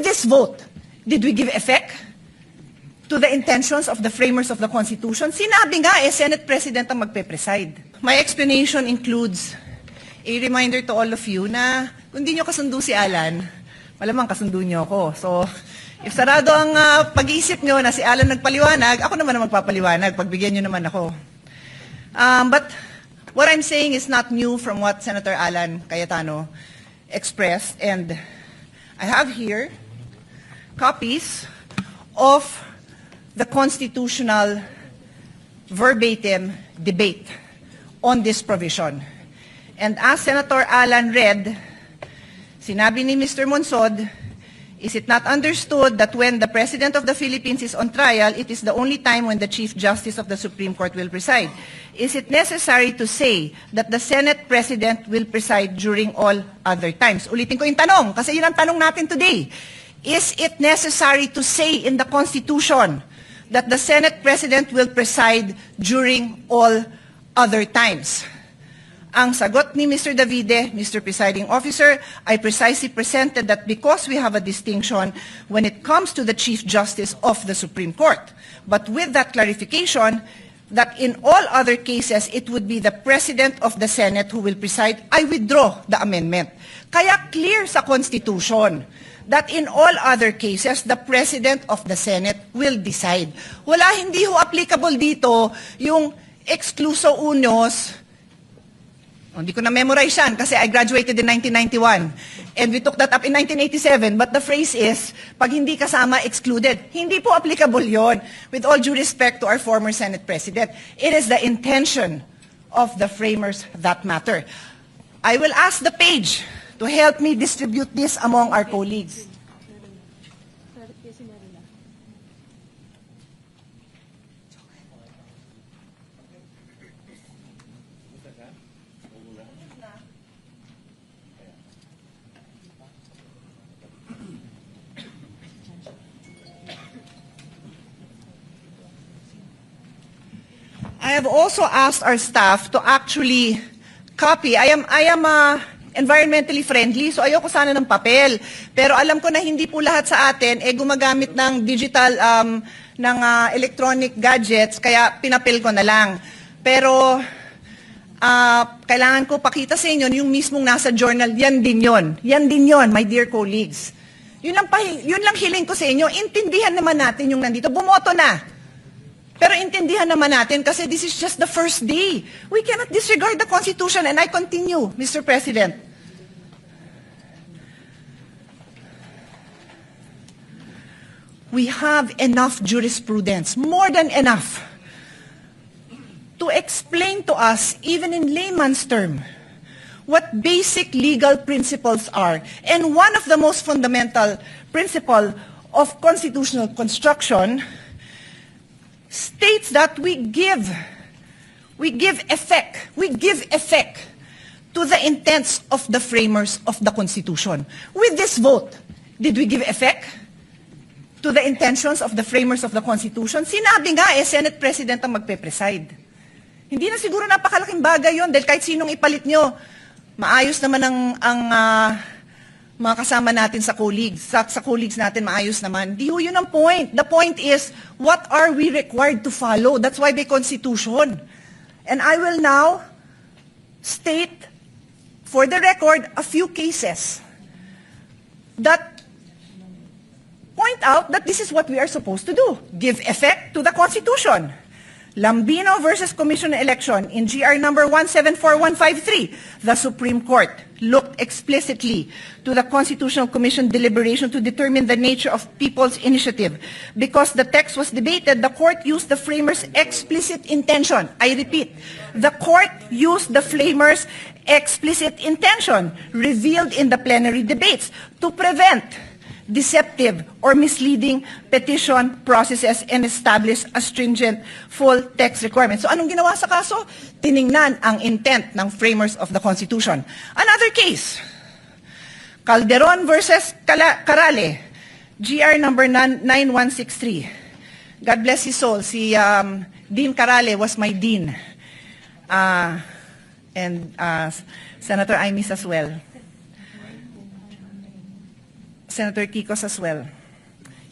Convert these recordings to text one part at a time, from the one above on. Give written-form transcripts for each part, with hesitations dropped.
With this vote, did we give effect to the intentions of the framers of the Constitution? Sinabi nga Senate President ang magpe-preside. My explanation includes a reminder to all of you na kung di nyo kasundo si Alan, malamang kasundo nyo ako. So, if sarado ang pag-iisip nyo na si Alan nagpaliwanag, ako naman ang magpapaliwanag. Pagbigyan nyo naman ako. But what I'm saying is not new from what Senator Alan Cayetano expressed. And I have here copies of the constitutional verbatim debate on this provision. And as Senator Alan read, sinabi ni Mr. Monsod, is it not understood that when the President of the Philippines is on trial, it is the only time when the Chief Justice of the Supreme Court will preside? Is it necessary to say that the Senate President will preside during all other times? Ulitin ko yung tanong, kasi yun ang tanong natin today. Is it necessary to say in the Constitution that the Senate President will preside during all other times? Ang sagot ni Mr. Davide, Mr. Presiding Officer, I precisely presented that because we have a distinction when it comes to the Chief Justice of the Supreme Court. But with that clarification, that in all other cases, it would be the President of the Senate who will preside, I withdraw the amendment. Kaya clear sa Constitution that in all other cases, the President of the Senate will decide. Wala, hindi ho applicable dito yung excluso unios. Hindi ko na-memorize yan kasi I graduated in 1991. And we took that up in 1987. But the phrase is, pag hindi kasama, excluded. Hindi po applicable yon. With all due respect to our former Senate President, it is the intention of the framers that matter. I will ask the page to help me distribute this among our colleagues. I have also asked our staff to actually copy. I am environmentally friendly, so ayoko sana ng papel. Pero alam ko na hindi po lahat sa atin gumagamit ng digital, ng electronic gadgets, kaya pinapel ko na lang. Pero kailangan ko pakita sa inyo yung mismong nasa journal, yan din yon, my dear colleagues. Yun lang hiling ko sa inyo, intindihan naman natin yung nandito, bumoto na. Pero intindihan naman natin kasi this is just the first day. We cannot disregard the Constitution. And I continue, Mr. President. We have enough jurisprudence, more than enough, to explain to us, even in layman's term, what basic legal principles are. And one of the most fundamental principles of constitutional construction states that we give effect to the intents of the framers of the Constitution. With this vote, did we give effect to the intentions of the framers of the Constitution? Sinabi nga Senate President ang magpe-preside. Hindi na siguro napakalaking bagay yon dahil kahit sinong ipalit nyo, maayos naman ang mga kasama natin sa colleagues. Sa colleagues natin, maayos naman. Di ho yun ang point. The point is, what are we required to follow? That's why may Constitution. And I will now state, for the record, a few cases that point out that this is what we are supposed to do. Give effect to the Constitution. Lambino versus Commission Election in GR number 174153, the Supreme Court looked explicitly to the Constitutional Commission deliberation to determine the nature of people's initiative. Because the text was debated, the court used the framers' explicit intention. I repeat, the court used the framers' explicit intention revealed in the plenary debates to prevent deceptive or misleading petition processes and establish a stringent full text requirement. So anong ginawa sa kaso? Tiningnan ang intent ng framers of the Constitution. Another case, Calderon versus Carale, GR number 9163. God bless his soul. Si Dean Carale was my dean. And Senator Imis as well. Senator Kikos as well.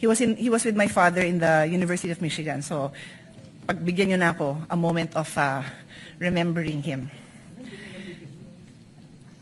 He was with my father in the University of Michigan. So, pagbigyan niyo na ako a moment of remembering him.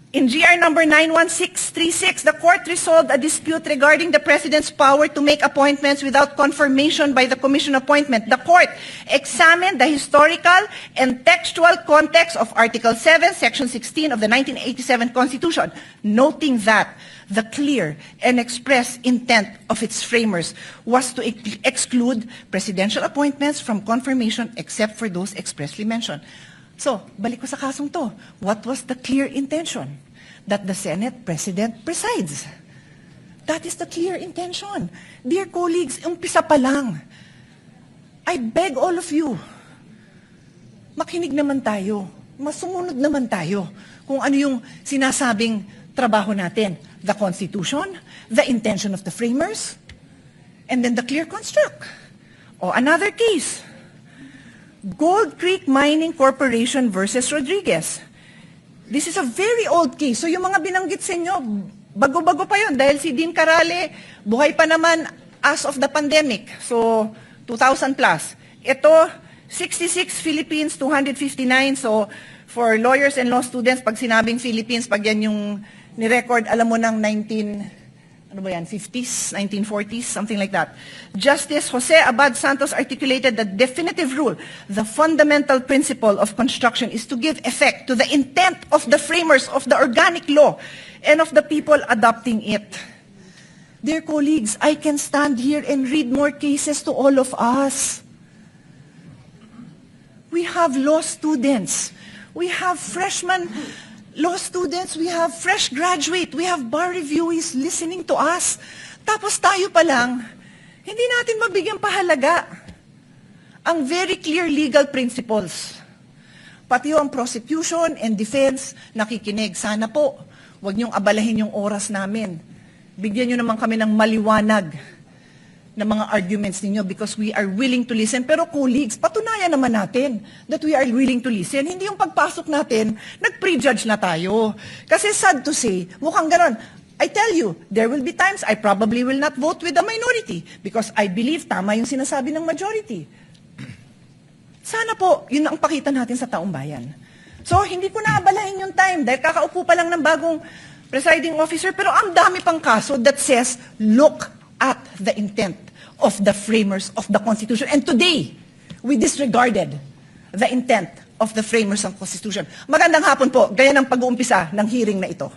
In GR number 91636, the court resolved a dispute regarding the President's power to make appointments without confirmation by the Commission appointment. The court examined the historical and textual context of Article 7, Section 16 of the 1987 Constitution, noting that the clear and express intent of its framers was to exclude presidential appointments from confirmation except for those expressly mentioned. So, balik ko sa kasong to. What was the clear intention? That the Senate President presides. That is the clear intention. Dear colleagues, umpisa pa lang. I beg all of you, makinig naman tayo. Masumunod naman tayo kung ano yung sinasabing trabaho natin. The Constitution, the intention of the framers, and then the clear construct. O another case, Gold Creek Mining Corporation versus Rodriguez. This is a very old case. So yung mga binanggit sa inyo, bago-bago pa yun dahil si Dean Carale, buhay pa naman as of the pandemic. So 2000 plus. Ito, 66 Philippines, 259. So for lawyers and law students, pag sinabing Philippines, pag yan yung ni-record, alam mo ng 50s, 1940s, something like that. Justice Jose Abad Santos articulated the definitive rule. The fundamental principle of construction is to give effect to the intent of the framers of the organic law and of the people adopting it. Dear colleagues, I can stand here and read more cases to all of us. We have law students. We have freshmen law students, we have fresh graduate, we have bar reviewees listening to us. Tapos tayo pa lang, hindi natin mabigyan pahalaga ang very clear legal principles. Pati yung prosecution and defense, nakikinig. Sana po, huwag niyong abalahin yung oras namin. Bigyan niyo naman kami ng maliwanag na mga arguments ninyo because we are willing to listen. Pero colleagues, patunayan naman natin that we are willing to listen. Hindi yung pagpasok natin, nag-prejudge na tayo. Kasi sad to say, mukhang ganon. I tell you, there will be times I probably will not vote with the minority because I believe tama yung sinasabi ng majority. Sana po, yun ang pakita natin sa taong bayan. So, hindi ko naabalahin yung time dahil kakaupo pa lang ng bagong presiding officer, pero ang dami pang kaso that says, look at the intent of the framers of the Constitution. And today, we disregarded the intent of the framers of the Constitution. Magandang hapon po, gaya ng pag-uumpisa ng hearing na ito.